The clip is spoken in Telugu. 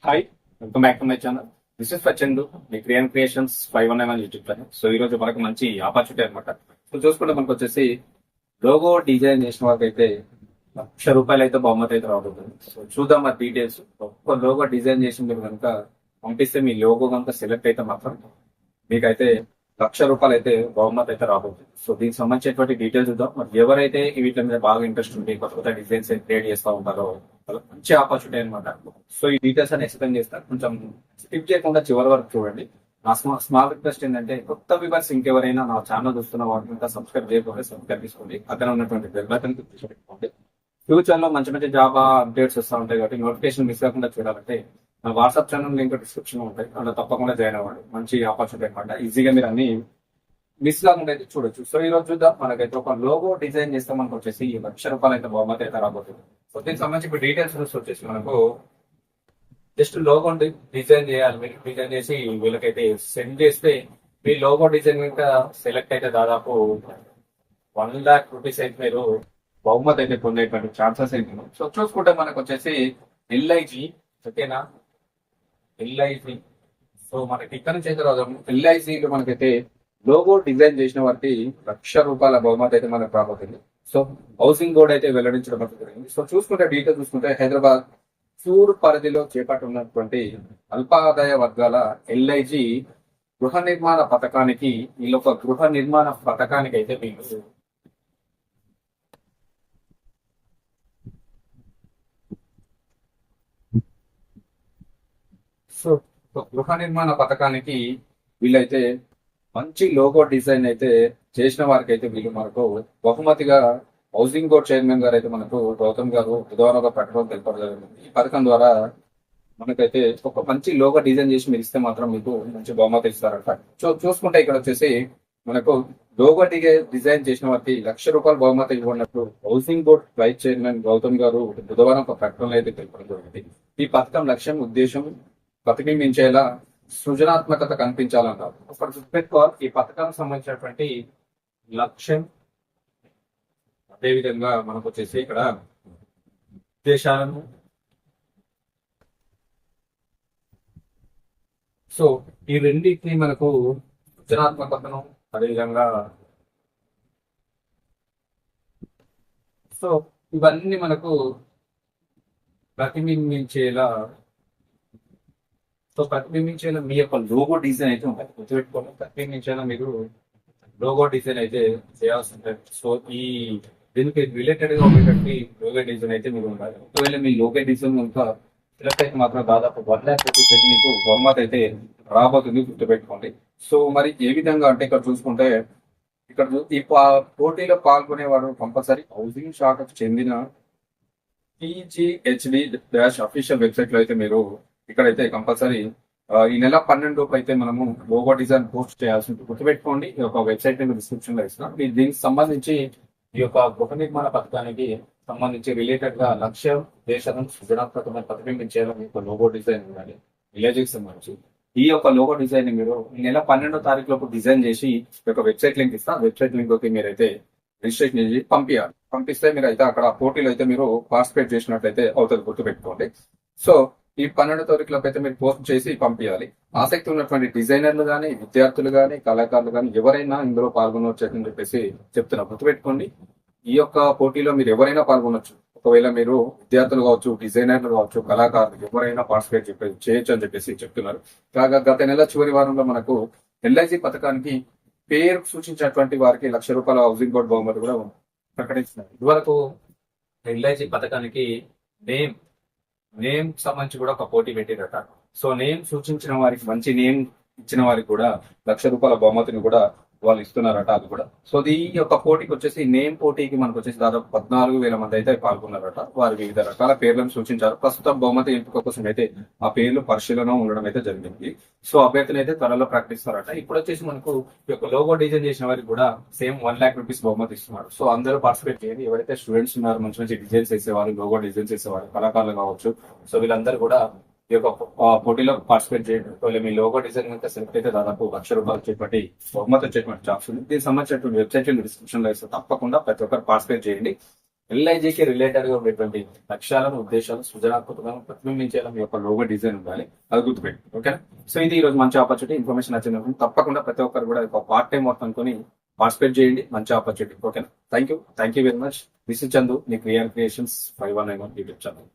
Hi, welcome back to my channel. This is Prachandu, మీ క్రియేషన్స్ 519 యూట్యూబ్ ఛానల్. సో ఈ రోజు మనకు మంచి ఆపర్చునిటీ అనమాట. సో చూసుకుంటే మనకు వచ్చేసి లోగో డిజైన్ చేసిన వాళ్ళకి అయితే ₹1,00,000 అయితే బహుమతి అయితే రాబోతుంది. సో చూద్దాం ఆ డీటెయిల్స్. ఒక్క లోగో డిజైన్ చేసి మీరు కనుక పంపిస్తే మీ లోగో కనుక సెలెక్ట్ అయితే మాత్రం మీకైతే ₹1,00,000 అయితే బహుమతి అయితే రాబోతుంది. సో దీనికి సంబంధించినటువంటి డీటెయిల్స్ చూద్దాం. మరి ఎవరైతే వీటి మీద బాగా ఇంట్రెస్ట్ ఉంటే కొత్త కొత్త డిజైన్స్ క్రియేట్ చేస్తూ ఉంటారో వాళ్ళకి మంచి ఆపర్చునిటీ అనమాట. సో ఈ డీటెయిల్స్ అని ఎక్స్ప్లెయిన్ చేస్తారు. కొంచెం స్కిప్ చేయకుండా చివరి వరకు చూడండి. నా స్మాల్ రిక్వెస్ట్ ఏంటంటే కొత్త వ్యూవర్స్ ఇంకెవరైనా నా ఛానల్ చూస్తున్న వాటిని ఇంకా సబ్స్క్రైబ్ చేయకపోతే సబ్స్క్రైబ్ చేసుకోండి. అక్కడ ఉన్నటువంటి బెల్ బటన్ పెట్టుకోండి. ఫ్యూచర్ లో మంచి మంచి జాబ్ అప్డేట్స్ వస్తూ ఉంటాయి కాబట్టి నోటిఫికేషన్ మిస్ కాకుండా చూడాలంటే నా వాట్సాప్ ఛానల్ లింక్ డిస్క్రిప్షన్ ఉంటాయి, అందులో తప్పకుండా జాయిన్ అవ్వండి. మంచి ఆపర్చునిటీ అనమాట. ఈజీగా మీరు అన్ని మిస్ కాకుండా అయితే చూడొచ్చు. సో ఈ రోజు చూద్దాం. మనకైతే ఒక లోగో డిజైన్ చేస్తే మనకు వచ్చేసి ₹1,00,000 అయితే బహుమతి అయితే రాబోతుంది. సో దీనికి సంబంధించి ఇప్పుడు డీటెయిల్స్ వచ్చేసి మనకు జస్ట్ లోగో డిజైన్ చేయాలి. మీరు డిజైన్ చేసి వీళ్ళకైతే సెండ్ చేస్తే మీ లోగో డిజైన్ కనుక సెలెక్ట్ అయితే దాదాపు ₹1,00,000 అయితే మీరు బహుమతి అయితే పొందేటువంటి ఛాన్సెస్ అయితే ఉన్నాయి. సో చూసుకుంటే మనకు వచ్చేసి ఎల్ఐజి, ఓకేనా, ఎల్ఐజి. సో మనకి ఇక్కడ నుంచి అయితే రాదు. ఎల్ఐజిలో మనకైతే లోగో డిజైన్ చేసిన వారికి ₹1,00,000 బహుమతి అయితే మనకు రాబోతుంది. సో హౌసింగ్ బోర్డ్ అయితే వెల్లడించడం జరిగింది. సో చూసుకుంటే డీటెయిల్ చూసుకుంటే హైదరాబాద్ సూర్ పరిధిలో చేపట్టున్నటువంటి అల్పాదాయ వర్గాల ఎల్ఐజి గృహ నిర్మాణ పథకానికి వీళ్ళొక గృహ నిర్మాణ పథకానికి అయితే మీకు సో గృహ నిర్మాణ పథకానికి వీళ్ళైతే మంచి లోగో డిజైన్ అయితే చేసిన వారికి అయితే వీళ్ళు మనకు బహుమతిగా హౌసింగ్ బోర్డ్ చైర్మన్ గారు అయితే మనకు గౌతమ్ గారు బుధవారం పెట్టడం తెలపడం జరిగింది. ఈ పథకం ద్వారా మనకైతే ఒక మంచి లోగో డిజైన్ చేసి మీరు ఇస్తే మాత్రం మీకు మంచి బహుమతి ఇస్తారంట. సో చూసుకుంటే ఇక్కడ వచ్చేసి మనకు లోగో డిజైన్ చేసిన వారికి ₹1,00,000 బహుమతి ఇవ్వనట్టు housing board vice chairman Gautam గారు బుధవారం ఒక ప్రకటనలో అయితే తెలపడం జరిగింది. ఈ పథకం లక్ష్యం ఉద్దేశం ప్రతిబింబించేలా సృజనాత్మకత కనిపించాలన్నారు. ఒకటి గుర్తుపెట్టుకోవాలి, ఈ పథకానికి సంబంధించినటువంటి లక్ష్యం అదేవిధంగా మనకు వచ్చేసి ఇక్కడ ఉద్దేశాలను, సో ఈ రెండింటిని మనకు సృజనాత్మకతను అదేవిధంగా సో ఇవన్నీ మనకు ప్రతిబింబించేలా మీ యొక్క లోగో డిజైన్ అయితే ఉంటుంది. గుర్తుపెట్టుకోండి, ప్రతిబింబించేలా మీరు లోగో డిజైన్ అయితే చేయాల్సి ఉంటుంది. సో ఈ దీనికి రిలేటెడ్ గా ఉండేటువంటి లోగో డిజైన్ అయితే మీరు ఉండాలి. ఒకవేళ మీ లోగో డిజైన్ కనుక సెలెక్ట్ అయితే మాత్రం దాదాపు ₹1,00,000 మీకు బహుమతి అయితే రాబోతుంది. గుర్తుపెట్టుకోండి. సో మరి ఏ విధంగా అంటే ఇక్కడ చూసుకుంటే ఇక్కడ ఈ పోటీలో పాల్గొనేవాడు కంపల్సరీ హౌసింగ్ శాఖకు చెందిన PGHD అఫీషియల్ వెబ్సైట్ లో అయితే మీరు ఇక్కడైతే కంపల్సరీ ఈ నెల 12 అయితే మనము లోగో డిజైన్ పోస్ట్ చేయాల్సి ఉంటుంది. గుర్తుపెట్టుకోండి, ఈ యొక్క వెబ్సైట్ నేను డిస్క్రిప్షన్ లో ఇస్తున్నాను. దీనికి సంబంధించి ఈ యొక్క గృహ నిర్మాణ పథకానికి సంబంధించి రిలేటెడ్ గా లక్ష్యం దేశం సృజనాత్మకమైన ప్రతిబింబించేలా మీకు లోగో డిజైన్ ఉండాలి. విలేజ్ కి సంబంధించి ఈ యొక్క లోగో డిజైన్ మీరు ఈ నెల 12వ తారీఖు లోపు డిజైన్ చేసి ఈ యొక్క వెబ్సైట్ లింక్ ఇస్తా. వెబ్సైట్ లింక్ కి మీరైతే రిజిస్ట్రేషన్ చేసి పంపించాలి. పంపిస్తే మీరు అయితే అక్కడ పోటీలో అయితే మీరు పార్టిసిపేట్ చేసినట్లయితే అవుతుంది. గుర్తుపెట్టుకోండి. సో ఈ 12వ తారీఖులోకి అయితే మీరు పోస్ట్ చేసి పంపించాలి. ఆసక్తి ఉన్నటువంటి డిజైనర్లు కానీ, విద్యార్థులు కానీ, కళాకారులు కానీ ఎవరైనా ఇందులో పాల్గొనవచ్చు అని చెప్పేసి చెప్తున్నా. గుర్తుపెట్టుకోండి, ఈ యొక్క పోటీలో మీరు ఎవరైనా పాల్గొనొచ్చు. ఒకవేళ మీరు విద్యార్థులు కావచ్చు, డిజైనర్లు కావచ్చు, కళాకారులు ఎవరైనా పార్టిసిపేట్ చేయొచ్చు అని చెప్పేసి చెప్తున్నారు. కాగా గత నెల చివరి వారంలో మనకు ఎల్ఐజి పథకానికి పేరు సూచించినటువంటి వారికి ₹1,00,000 హౌసింగ్ బోర్డ్ బహుమతి కూడా ప్రకటిస్తున్నారు. ఇదివరకు ఎల్ఐజి పథకానికి నేమ్ సంబంధించి కూడా ఒక పోటీ పెట్టిరట. సో నేమ్ సూచించిన వారికి, మంచి నేమ్ ఇచ్చిన వారికి కూడా ₹1,00,000 బహుమతిని కూడా వాళ్ళు ఇస్తున్నారట. అది కూడా సో ఈ యొక్క పోటీకి వచ్చేసి నేమ్ పోటీకి మనకు వచ్చేసి దాదాపు 14,000 మంది అయితే పాల్గొన్నారట. వారు వివిధ రకాల పేర్లను సూచించారు. ప్రస్తుతం బహుమతి ఎంపిక కోసం అయితే ఆ పేర్లు పరిశీలన ఉండడం అయితే జరిగింది. సో అభ్యర్థిని అయితే త్వరలో ప్రకటిస్తారట. ఇప్పుడు వచ్చేసి మనకు ఈ యొక్క లోగో డిజైన్ చేసిన వారికి కూడా సేమ్ ₹1,00,000 బహుమతి ఇస్తున్నారు. సో అందరూ పార్టిసిపేట్ చేయండి. ఎవరైతే స్టూడెంట్స్ ఉన్నారో, మంచి మంచి డిజైన్స్ చేసేవారు, లోగో డిజైన్స్ చేసేవారు, కళాకారులు కావచ్చు, సో వీళ్ళందరూ కూడా ఈ యొక్క పోటీలో పార్టిసిపేట్ చేయండి. ఒకవేళ మీ లోగో డిజైన్ కనుక సెలెక్ట్ అయితే దాదాపు ₹1,00,000 వచ్చేటువంటి బహుమతి వచ్చేటువంటి జాబ్స్ ఉంది. దీనికి సంబంధించినటువంటి వెబ్సైట్ డిస్క్రిప్షన్ లో ఇస్తే తప్పకుండా ప్రతి ఒక్కరు పార్టిసిపేట్ చేయండి. ఎల్ఐజికి రిలేటెడ్ గా ఉండేటువంటి లక్ష్యాలను, ఉద్దేశాలను సృజనాత్మకంగా ప్రతిబింబించేలా మీ యొక్క లోగో డిజైన్ ఉండాలి. అది గుర్తుపెట్టి ఓకేనా. సో ఇది ఈ రోజు మంచి ఆపర్చునిటీ. ఇన్ఫర్మేషన్ నచ్చింది తప్పకుండా ప్రతి ఒక్కరు కూడా ఒక పార్ట్ టైం వర్క్ అనుకుని పార్టిసిపేట్ చేయండి. మంచి ఆపర్చునిటీ ఓకేనా. Thank you very much. This is Chandu, me creations 519 YouTube channel.